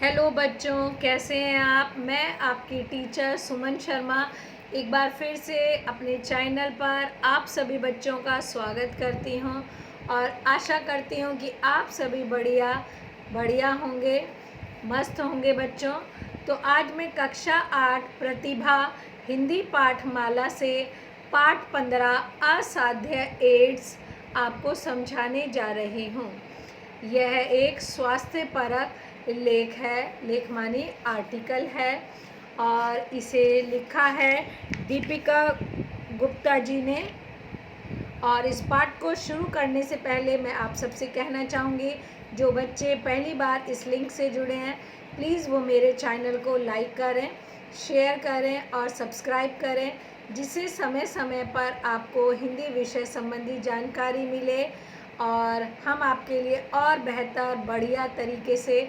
Hello बच्चों, कैसे हैं आप। मैं आपकी टीचर सुमन शर्मा एक बार फिर से अपने चैनल पर आप सभी बच्चों का स्वागत करती हूं और आशा करती हूं कि आप सभी बढ़िया बढ़िया होंगे, मस्त होंगे बच्चों। तो आज मैं कक्षा 8 प्रतिभा हिंदी पाठमाला से पाठ 15 असाध्य एड्स आपको समझाने जा रही हूं। यह एक स्वास्थ्य परक लेख है, लेख मानी आर्टिकल है, और इसे लिखा है दीपिका गुप्ता जी ने। और इस पाठ को शुरू करने से पहले मैं आप सबसे कहना चाहूँगी, जो बच्चे पहली बार इस लिंक से जुड़े हैं प्लीज़ वो मेरे चैनल को लाइक करें, शेयर करें और सब्सक्राइब करें, जिससे समय समय पर आपको हिंदी विषय संबंधी जानकारी मिले और हम आपके लिए और बेहतर बढ़िया तरीके से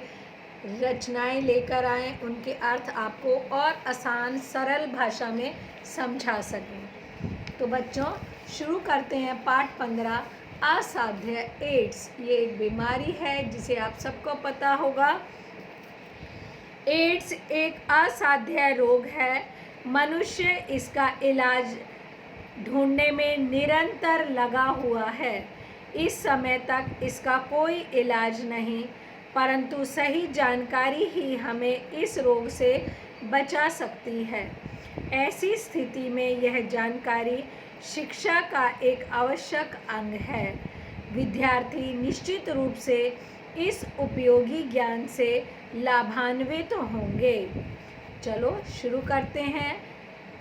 रचनाएं लेकर आएँ, उनके अर्थ आपको और आसान सरल भाषा में समझा सकें। तो बच्चों शुरू करते हैं पाठ 15 असाध्य एड्स। ये एक बीमारी है जिसे आप सबको पता होगा। एड्स एक असाध्य रोग है। मनुष्य इसका इलाज ढूंढने में निरंतर लगा हुआ है। इस समय तक इसका कोई इलाज नहीं, परंतु सही जानकारी ही हमें इस रोग से बचा सकती है। ऐसी स्थिति में यह जानकारी शिक्षा का एक आवश्यक अंग है। विद्यार्थी निश्चित रूप से इस उपयोगी ज्ञान से लाभान्वित होंगे। चलो शुरू करते हैं।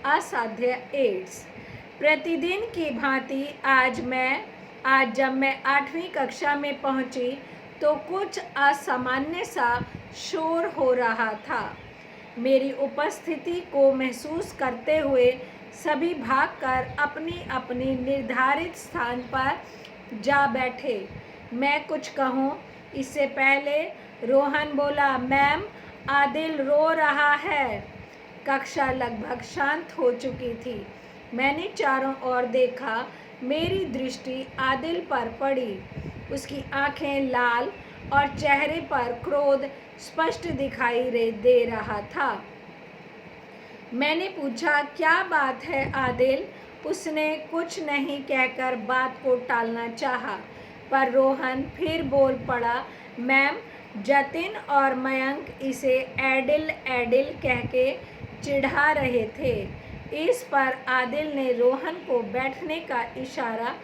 असाध्य एड्स। प्रतिदिन की भांति आज जब मैं 8वीं कक्षा में पहुंची तो कुछ असामान्य सा शोर हो रहा था। मेरी उपस्थिति को महसूस करते हुए सभी भागकर अपनी अपनी निर्धारित स्थान पर जा बैठे। मैं कुछ कहूँ इससे पहले रोहन बोला, मैम आदिल रो रहा है। कक्षा लगभग शांत हो चुकी थी। मैंने चारों ओर देखा। मेरी दृष्टि आदिल पर पड़ी। उसकी आंखें लाल और चेहरे पर क्रोध स्पष्ट दिखाई दे रहा था। मैंने पूछा, क्या बात है आदिल। उसने कुछ नहीं कहकर बात को टालना चाहा, पर रोहन फिर बोल पड़ा, मैम जतिन और मयंक इसे एडिल एडिल कह के चिढ़ा रहे थे। इस पर आदिल ने रोहन को बैठने का इशारा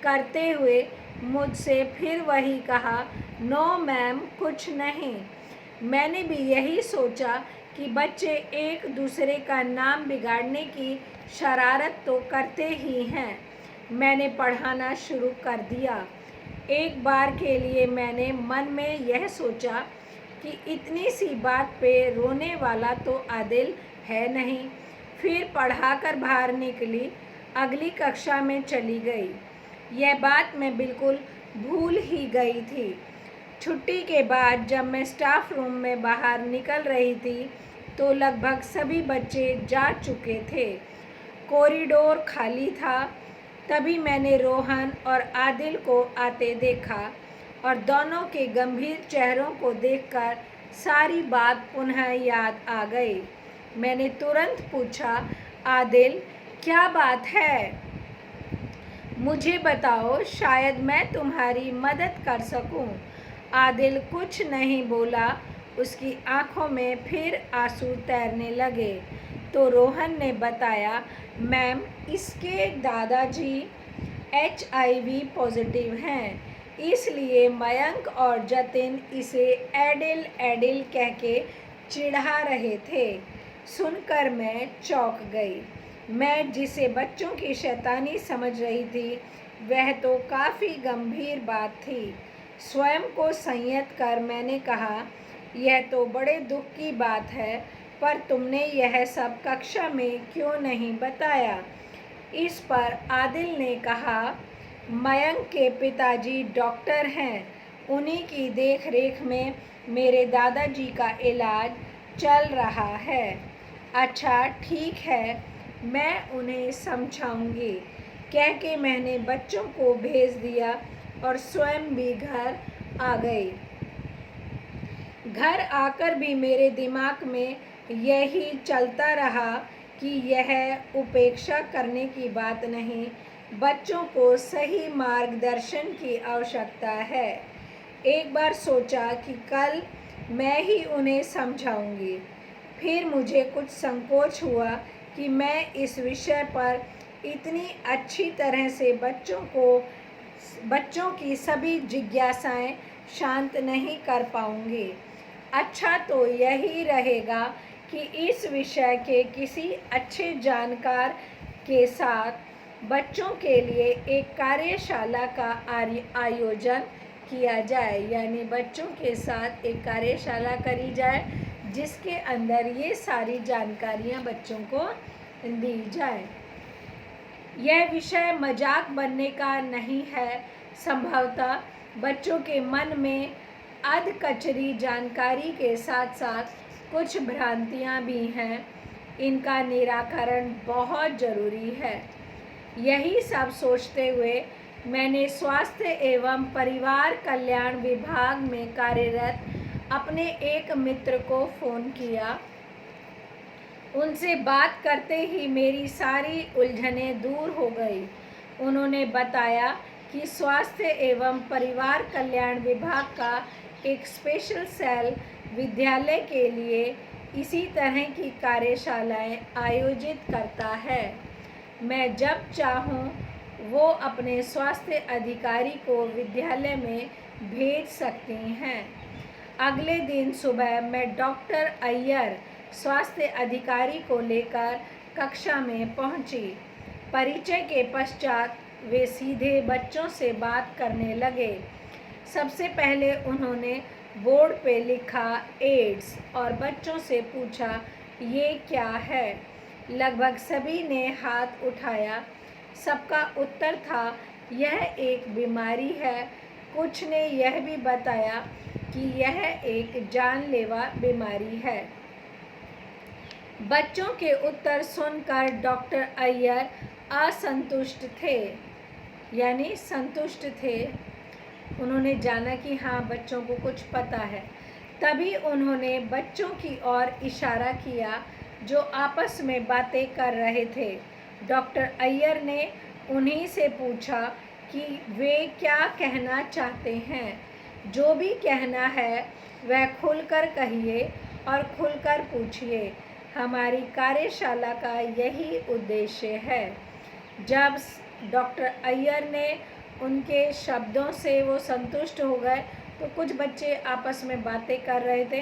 करते हुए मुझसे फिर वही कहा, नो मैम कुछ नहीं। मैंने भी यही सोचा कि बच्चे एक दूसरे का नाम बिगाड़ने की शरारत तो करते ही हैं। मैंने पढ़ाना शुरू कर दिया। एक बार के लिए मैंने मन में यह सोचा कि इतनी सी बात पे रोने वाला तो आदिल है नहीं। फिर पढ़ाकर बाहर निकली, अगली कक्षा में चली गई। यह बात मैं बिल्कुल भूल ही गई थी। छुट्टी के बाद जब मैं स्टाफ रूम में बाहर निकल रही थी तो लगभग सभी बच्चे जा चुके थे। कॉरिडोर खाली था। तभी मैंने रोहन और आदिल को आते देखा और दोनों के गंभीर चेहरों को देखकर सारी बात पुनः याद आ गई। मैंने तुरंत पूछा, आदिल क्या बात है, मुझे बताओ, शायद मैं तुम्हारी मदद कर सकूं। आदिल कुछ नहीं बोला। उसकी आंखों में फिर आंसू तैरने लगे। तो रोहन ने बताया, मैम इसके दादाजी HIV पॉजिटिव हैं, इसलिए मयंक और जतिन इसे एडिल एडिल कह के चिढ़ा रहे थे। सुनकर मैं चौंक गई। मैं जिसे बच्चों की शैतानी समझ रही थी वह तो काफ़ी गंभीर बात थी। स्वयं को संयत कर मैंने कहा, यह तो बड़े दुख की बात है, पर तुमने यह सब कक्षा में क्यों नहीं बताया। इस पर आदिल ने कहा, मयंक के पिताजी डॉक्टर हैं, उन्हीं की देख रेख में मेरे दादाजी का इलाज चल रहा है। अच्छा ठीक है, मैं उन्हें समझाऊंगी, कह के मैंने बच्चों को भेज दिया और स्वयं भी घर आ गई। घर आकर भी मेरे दिमाग में यही चलता रहा कि यह उपेक्षा करने की बात नहीं, बच्चों को सही मार्गदर्शन की आवश्यकता है। एक बार सोचा कि कल मैं ही उन्हें समझाऊंगी। फिर मुझे कुछ संकोच हुआ कि मैं इस विषय पर इतनी अच्छी तरह से बच्चों की सभी जिज्ञासाएं शांत नहीं कर पाऊंगी। अच्छा तो यही रहेगा कि इस विषय के किसी अच्छे जानकार के साथ बच्चों के लिए एक कार्यशाला का आयोजन किया जाए, यानी बच्चों के साथ एक कार्यशाला करी जाए जिसके अंदर ये सारी जानकारियां बच्चों को दी जाए। यह विषय मजाक बनने का नहीं है। संभवतः बच्चों के मन में अधकचरी जानकारी के साथ साथ कुछ भ्रांतियां भी हैं। इनका निराकरण बहुत ज़रूरी है। यही सब सोचते हुए मैंने स्वास्थ्य एवं परिवार कल्याण विभाग में कार्यरत अपने एक मित्र को फ़ोन किया। उनसे बात करते ही मेरी सारी उलझनें दूर हो गई। उन्होंने बताया कि स्वास्थ्य एवं परिवार कल्याण विभाग का एक स्पेशल सेल विद्यालय के लिए इसी तरह की कार्यशालाएं आयोजित करता है। मैं जब चाहूँ वो अपने स्वास्थ्य अधिकारी को विद्यालय में भेज सकती हैं। अगले दिन सुबह मैं डॉक्टर अय्यर स्वास्थ्य अधिकारी को लेकर कक्षा में पहुंची। परिचय के पश्चात वे सीधे बच्चों से बात करने लगे। सबसे पहले उन्होंने बोर्ड पे लिखा एड्स और बच्चों से पूछा ये क्या है। लगभग सभी ने हाथ उठाया। सबका उत्तर था यह एक बीमारी है। कुछ ने यह भी बताया कि यह एक जानलेवा बीमारी है। बच्चों के उत्तर सुनकर डॉक्टर अय्यर असंतुष्ट थे, यानी संतुष्ट थे। उन्होंने जाना कि हाँ, बच्चों को कुछ पता है। तभी उन्होंने बच्चों की ओर इशारा किया जो आपस में बातें कर रहे थे। डॉक्टर अय्यर ने उन्हीं से पूछा कि वे क्या कहना चाहते हैं। जो भी कहना है वह खुलकर कहिए और खुलकर पूछिए। हमारी कार्यशाला का यही उद्देश्य है। जब डॉक्टर अय्यर ने उनके शब्दों से वो संतुष्ट हो गए तो कुछ बच्चे आपस में बातें कर रहे थे,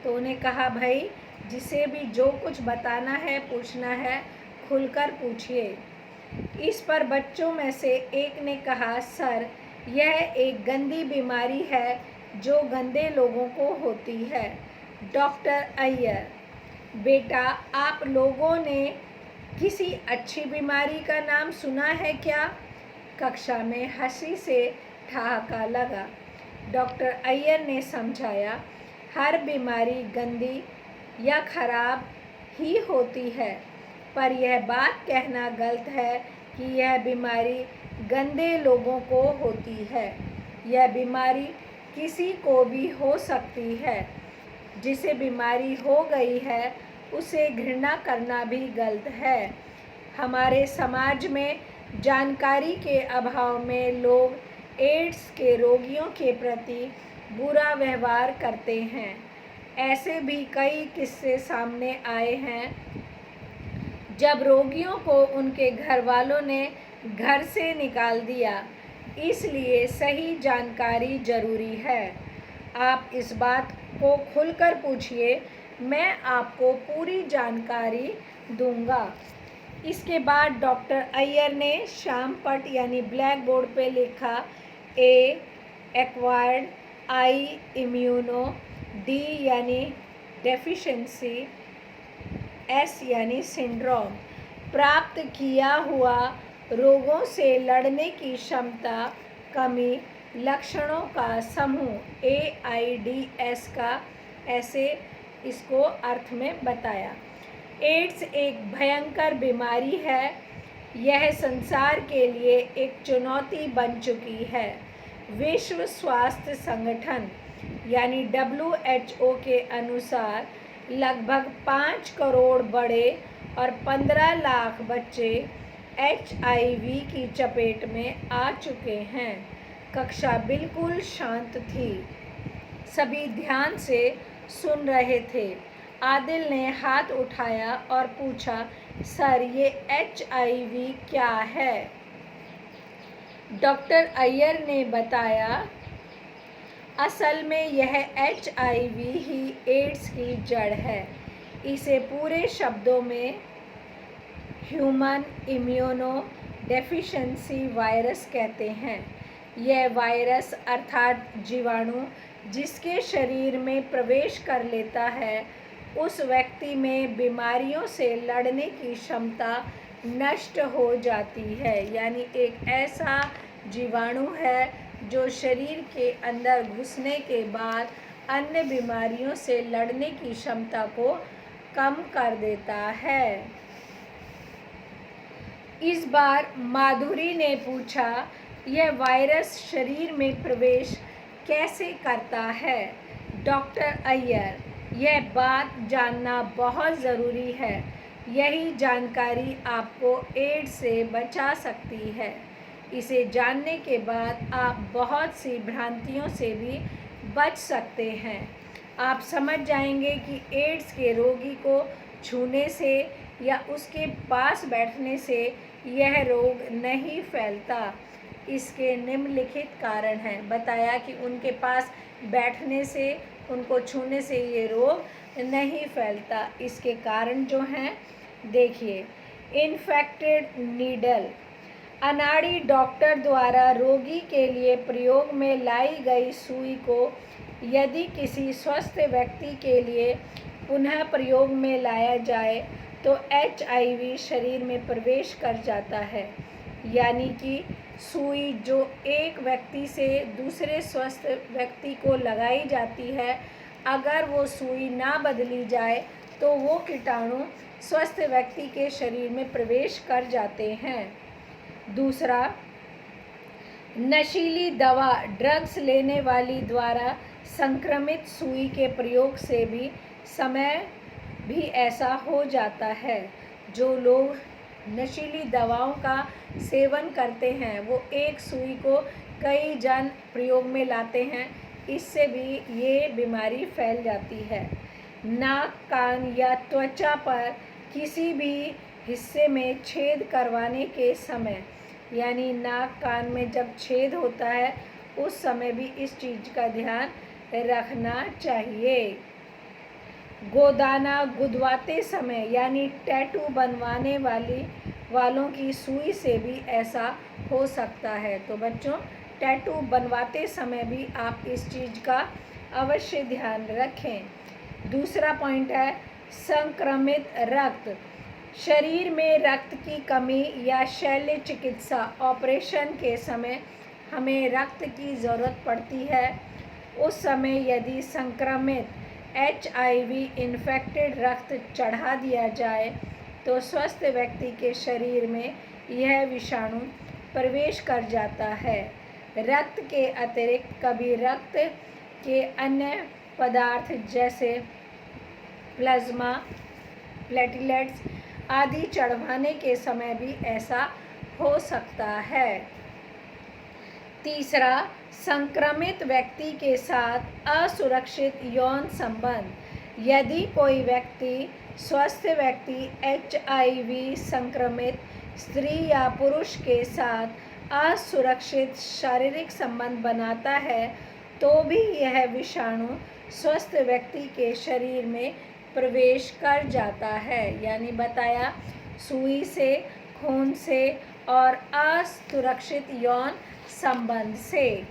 तो उन्हें कहा भाई जिसे भी जो कुछ बताना है पूछना है खुलकर पूछिए। इस पर बच्चों में से एक ने कहा सर यह एक गंदी बीमारी है जो गंदे लोगों को होती है। डॉक्टर अय्यर बेटा आप लोगों ने किसी अच्छी बीमारी का नाम सुना है क्या? कक्षा में हंसी से ठहाका लगा। डॉक्टर अय्यर ने समझाया हर बीमारी गंदी या खराब ही होती है, पर यह बात कहना गलत है कि यह बीमारी गंदे लोगों को होती है। यह बीमारी किसी को भी हो सकती है। जिसे बीमारी हो गई है उसे घृणा करना भी गलत है। हमारे समाज में जानकारी के अभाव में लोग एड्स के रोगियों के प्रति बुरा व्यवहार करते हैं। ऐसे भी कई किस्से सामने आए हैं जब रोगियों को उनके घर वालों ने घर से निकाल दिया। इसलिए सही जानकारी जरूरी है। आप इस बात को खुलकर पूछिए, मैं आपको पूरी जानकारी दूंगा। इसके बाद डॉक्टर अय्यर ने श्यामपट्ट यानी ब्लैक बोर्ड पे लिखा ए एक्वायर्ड, आई इम्यूनो, डी यानी डेफिशिएंसी, एस यानी सिंड्रोम, प्राप्त किया हुआ रोगों से लड़ने की क्षमता, कमी, लक्षणों का समूह AIDS का ऐसे इसको अर्थ में बताया। एड्स एक भयंकर बीमारी है। यह संसार के लिए एक चुनौती बन चुकी है। विश्व स्वास्थ्य संगठन यानी WHO के अनुसार लगभग 5 करोड़ बड़े और 15 लाख बच्चे HIV की चपेट में आ चुके हैं। कक्षा बिल्कुल शांत थी। सभी ध्यान से सुन रहे थे। आदिल ने हाथ उठाया और पूछा, सर ये HIV क्या है? डॉक्टर अय्यर ने बताया, असल में यह HIV ही एड्स की जड़ है। इसे पूरे शब्दों में ह्यूमन इम्यूनो डेफिशिएंसी वायरस कहते हैं। यह वायरस अर्थात जीवाणु जिसके शरीर में प्रवेश कर लेता है, उस व्यक्ति में बीमारियों से लड़ने की क्षमता नष्ट हो जाती है। यानी एक ऐसा जीवाणु है जो शरीर के अंदर घुसने के बाद अन्य बीमारियों से लड़ने की क्षमता को कम कर देता है। इस बार माधुरी ने पूछा, यह वायरस शरीर में प्रवेश कैसे करता है? डॉक्टर अय्यर, यह बात जानना बहुत ज़रूरी है। यही जानकारी आपको एड्स से बचा सकती है। इसे जानने के बाद आप बहुत सी भ्रांतियों से भी बच सकते हैं। आप समझ जाएंगे कि एड्स के रोगी को छूने से या उसके पास बैठने से यह रोग नहीं फैलता। इसके निम्नलिखित कारण हैं। बताया कि उनके पास बैठने से, उनको छूने से ये रोग नहीं फैलता। इसके कारण जो हैं देखिए, इन्फेक्टेड नीडल, अनाड़ी डॉक्टर द्वारा रोगी के लिए प्रयोग में लाई गई सुई को यदि किसी स्वस्थ व्यक्ति के लिए पुनः प्रयोग में लाया जाए तो HIV शरीर में प्रवेश कर जाता है। यानी कि सुई जो एक व्यक्ति से दूसरे स्वस्थ व्यक्ति को लगाई जाती है, अगर वो सुई ना बदली जाए तो वो कीटाणु स्वस्थ व्यक्ति के शरीर में प्रवेश कर जाते हैं। दूसरा, नशीली दवा ड्रग्स लेने वाली द्वारा संक्रमित सुई के प्रयोग से भी समय भी ऐसा हो जाता है। जो लोग नशीली दवाओं का सेवन करते हैं वो एक सुई को कई जन प्रयोग में लाते हैं, इससे भी ये बीमारी फैल जाती है। नाक, कान या त्वचा पर किसी भी हिस्से में छेद करवाने के समय, यानी नाक कान में जब छेद होता है उस समय भी इस चीज़ का ध्यान रखना चाहिए। गोदाना गुदवाते समय यानी टैटू बनवाने वालों की सुई से भी ऐसा हो सकता है। तो बच्चों, टैटू बनवाते समय भी आप इस चीज़ का अवश्य ध्यान रखें। दूसरा पॉइंट है संक्रमित रक्त। शरीर में रक्त की कमी या शल्य चिकित्सा ऑपरेशन के समय हमें रक्त की ज़रूरत पड़ती है। उस समय यदि संक्रमित HIV इन्फेक्टेड रक्त चढ़ा दिया जाए तो स्वस्थ व्यक्ति के शरीर में यह विषाणु प्रवेश कर जाता है। रक्त के अतिरिक्त कभी रक्त के अन्य पदार्थ जैसे प्लाज्मा, प्लेटलेट्स आदि चढ़वाने के समय भी ऐसा हो सकता है। तीसरा, संक्रमित व्यक्ति के साथ असुरक्षित यौन संबंध। यदि कोई व्यक्ति स्वस्थ व्यक्ति HIV संक्रमित स्त्री या पुरुष के साथ असुरक्षित शारीरिक संबंध बनाता है तो भी यह विषाणु स्वस्थ व्यक्ति के शरीर में प्रवेश कर जाता है। यानी बताया, सुई से, खून से और असुरक्षित यौन संबंध से।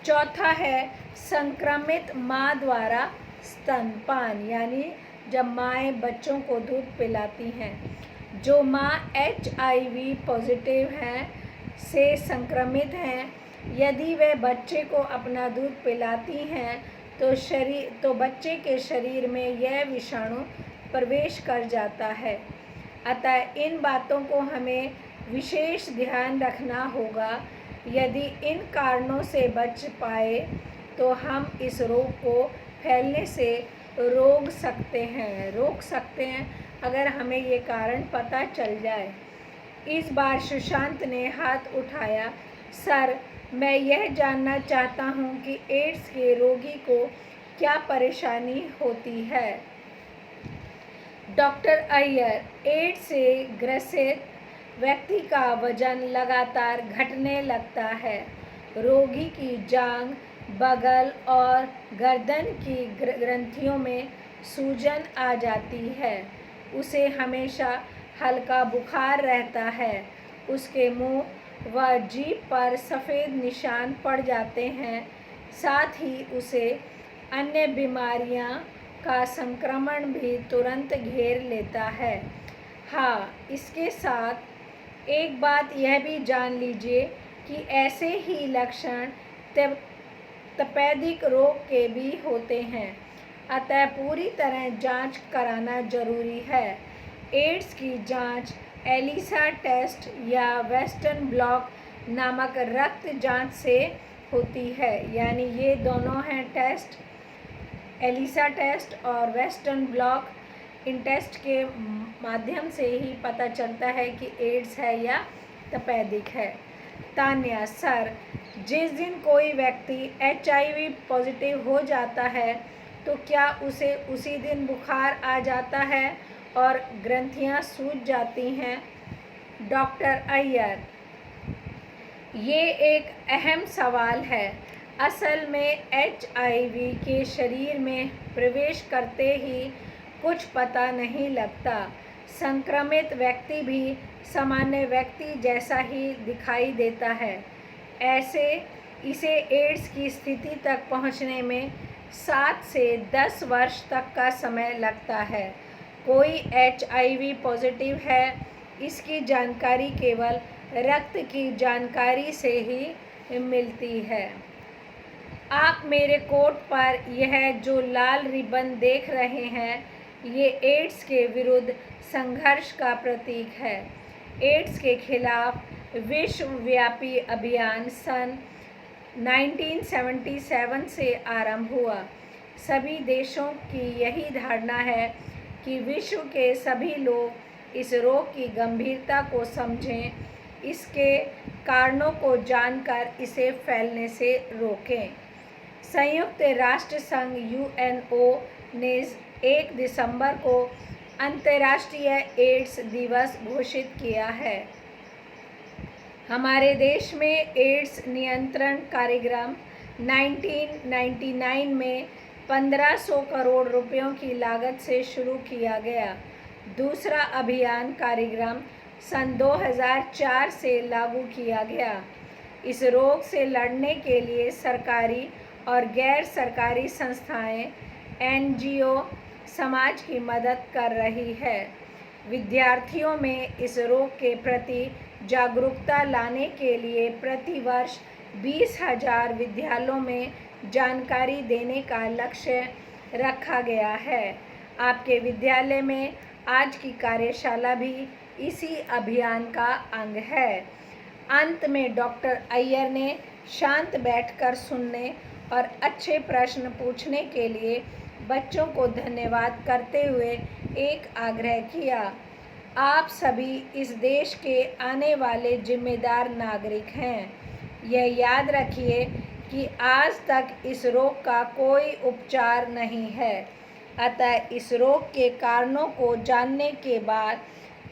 चौथा है संक्रमित माँ द्वारा स्तनपान, यानी जब माएँ बच्चों को दूध पिलाती हैं। जो माँ HIV पॉजिटिव हैं से संक्रमित हैं, यदि वे बच्चे को अपना दूध पिलाती हैं तो बच्चे के शरीर में यह विषाणु प्रवेश कर जाता है। अतः इन बातों को हमें विशेष ध्यान रखना होगा। यदि इन कारणों से बच पाए तो हम इस रोग को फैलने से रोक सकते हैं अगर हमें ये कारण पता चल जाए। इस बार सुशांत ने हाथ उठाया। सर, मैं यह जानना चाहता हूँ कि एड्स के रोगी को क्या परेशानी होती है। डॉक्टर अय्यर, एड्स से ग्रसित व्यक्ति का वजन लगातार घटने लगता है। रोगी की जांघ, बगल और गर्दन की ग्रंथियों में सूजन आ जाती है। उसे हमेशा हल्का बुखार रहता है। उसके मुंह व जीभ पर सफ़ेद निशान पड़ जाते हैं। साथ ही उसे अन्य बीमारियां का संक्रमण भी तुरंत घेर लेता है। हाँ, इसके साथ एक बात यह भी जान लीजिए कि ऐसे ही लक्षण तपेदिक रोग के भी होते हैं, अतः पूरी तरह जांच कराना जरूरी है। एड्स की जांच एलिसा टेस्ट या वेस्टर्न ब्लॉट नामक रक्त जांच से होती है। यानी ये दोनों हैं टेस्ट, एलिसा टेस्ट और वेस्टर्न ब्लॉट। इन टेस्ट के माध्यम से ही पता चलता है कि एड्स है या तपेदिक है। तान्या, सर, जिस दिन कोई व्यक्ति HIV पॉजिटिव हो जाता है तो क्या उसे उसी दिन बुखार आ जाता है और ग्रंथियां सूज जाती हैं? डॉक्टर अय्यर, ये एक अहम सवाल है। असल में HIV के शरीर में प्रवेश करते ही कुछ पता नहीं लगता। संक्रमित व्यक्ति भी सामान्य व्यक्ति जैसा ही दिखाई देता है। इसे एड्स की स्थिति तक पहुंचने में 7 से 10 वर्ष तक का समय लगता है। कोई HIV पॉजिटिव है, इसकी जानकारी केवल रक्त की जानकारी से ही मिलती है। आप मेरे कोट पर यह जो लाल रिबन देख रहे हैं, ये एड्स के विरुद्ध संघर्ष का प्रतीक है। एड्स के खिलाफ विश्वव्यापी अभियान सन 1977 से आरंभ हुआ। सभी देशों की यही धारणा है कि विश्व के सभी लोग इस रोग की गंभीरता को समझें, इसके कारणों को जानकर इसे फैलने से रोकें। संयुक्त राष्ट्र संघ UNO ने 1 दिसंबर को अंतर्राष्ट्रीय एड्स दिवस घोषित किया है। हमारे देश में एड्स नियंत्रण कार्यक्रम 1999 में 1500 करोड़ रुपयों की लागत से शुरू किया गया। दूसरा अभियान कार्यक्रम सन 2004 से लागू किया गया। इस रोग से लड़ने के लिए सरकारी और गैर सरकारी संस्थाएं, NGO समाज की मदद कर रही है। विद्यार्थियों में इस रोग के प्रति जागरूकता लाने के लिए प्रतिवर्ष 20,000 विद्यालयों में जानकारी देने का लक्ष्य रखा गया है। आपके विद्यालय में आज की कार्यशाला भी इसी अभियान का अंग है। अंत में डॉक्टर अय्यर ने शांत बैठकर सुनने और अच्छे प्रश्न पूछने के लिए बच्चों को धन्यवाद करते हुए एक आग्रह किया। आप सभी इस देश के आने वाले जिम्मेदार नागरिक हैं। यह याद रखिए कि आज तक इस रोग का कोई उपचार नहीं है, अतः इस रोग के कारणों को जानने के बाद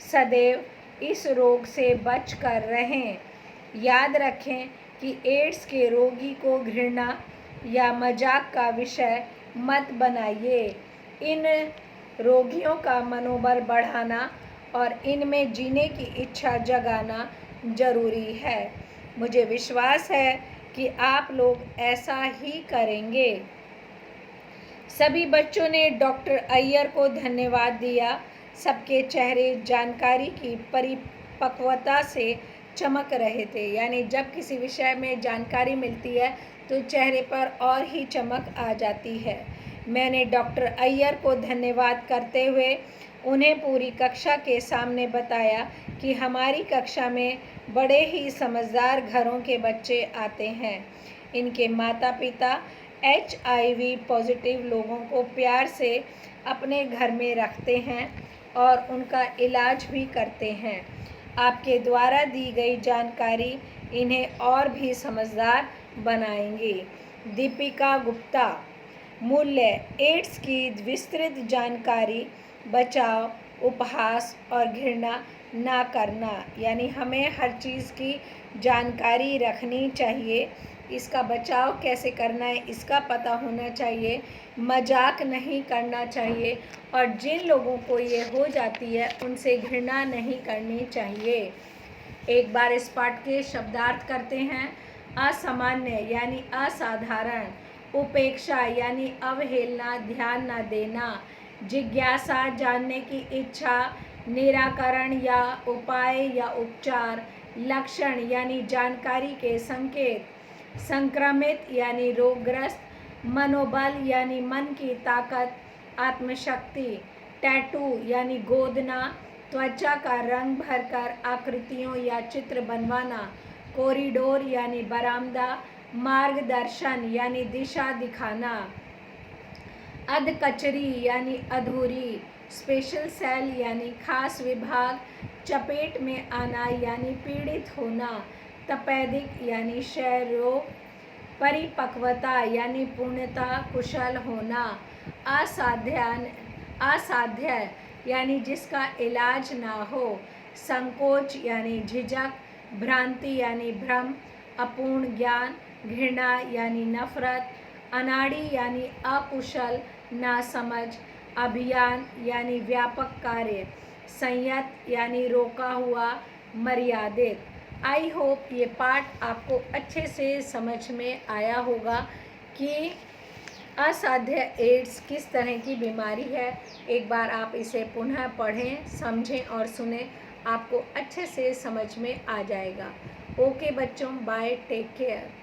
सदैव इस रोग से बच कर रहें। याद रखें कि एड्स के रोगी को घृणा या मजाक का विषय मत बनाइए। इन रोगियों का मनोबल बढ़ाना और इनमें जीने की इच्छा जगाना जरूरी है। मुझे विश्वास है कि आप लोग ऐसा ही करेंगे। सभी बच्चों ने डॉक्टर अय्यर को धन्यवाद दिया। सबके चेहरे जानकारी की परिपक्वता से चमक रहे थे। यानी जब किसी विषय में जानकारी मिलती है तो चेहरे पर और ही चमक आ जाती है। मैंने डॉक्टर अय्यर को धन्यवाद करते हुए उन्हें पूरी कक्षा के सामने बताया कि हमारी कक्षा में बड़े ही समझदार घरों के बच्चे आते हैं। इनके माता पिता HIV पॉजिटिव लोगों को प्यार से अपने घर में रखते हैं और उनका इलाज भी करते हैं। आपके द्वारा दी गई जानकारी इन्हें और भी समझदार बनाएंगी। दीपिका गुप्ता। मूल्य। एड्स की विस्तृत जानकारी, बचाव, उपहास और घृणा ना करना, यानी हमें हर चीज़ की जानकारी रखनी चाहिए। इसका बचाव कैसे करना है इसका पता होना चाहिए। मजाक नहीं करना चाहिए और जिन लोगों को ये हो जाती है उनसे घृणा नहीं करनी चाहिए। एक बार इस पाठ के शब्दार्थ करते हैं। असामान्य यानी असाधारण, उपेक्षा यानी अवहेलना, ध्यान न देना, जिज्ञासा जानने की इच्छा, निराकरण या उपाय या उपचार, लक्षण यानी जानकारी के संकेत, संक्रमित यानी रोगग्रस्त, मनोबल यानी मन की ताकत, आत्मशक्ति, टैटू यानी गोदना, त्वचा का रंग भरकर आकृतियों या चित्र बनवाना, कॉरिडोर यानी बरामदा, मार्गदर्शन यानी दिशा दिखाना, अधकचरी यानी अधूरी, स्पेशल सेल यानी खास विभाग, चपेट में आना यानी पीड़ित होना, तपेदिक यानी क्षय रोग, परिपक्वता यानी पूर्णता कुशल होना, असाध्य यानी जिसका इलाज ना हो, संकोच यानी झिझक, भ्रांति यानी भ्रम, अपूर्ण ज्ञान, घृणा यानी नफरत, अनाड़ी यानी अकुशल, नासमझ, अभियान यानी व्यापक कार्य, संयत यानी रोका हुआ, मर्यादित। आई होप ये पाठ आपको अच्छे से समझ में आया होगा कि असाध्य एड्स किस तरह की बीमारी है। एक बार आप इसे पुनः पढ़ें, समझें और सुनें, आपको अच्छे से समझ में आ जाएगा। ओके बच्चों, बाय, टेक केयर।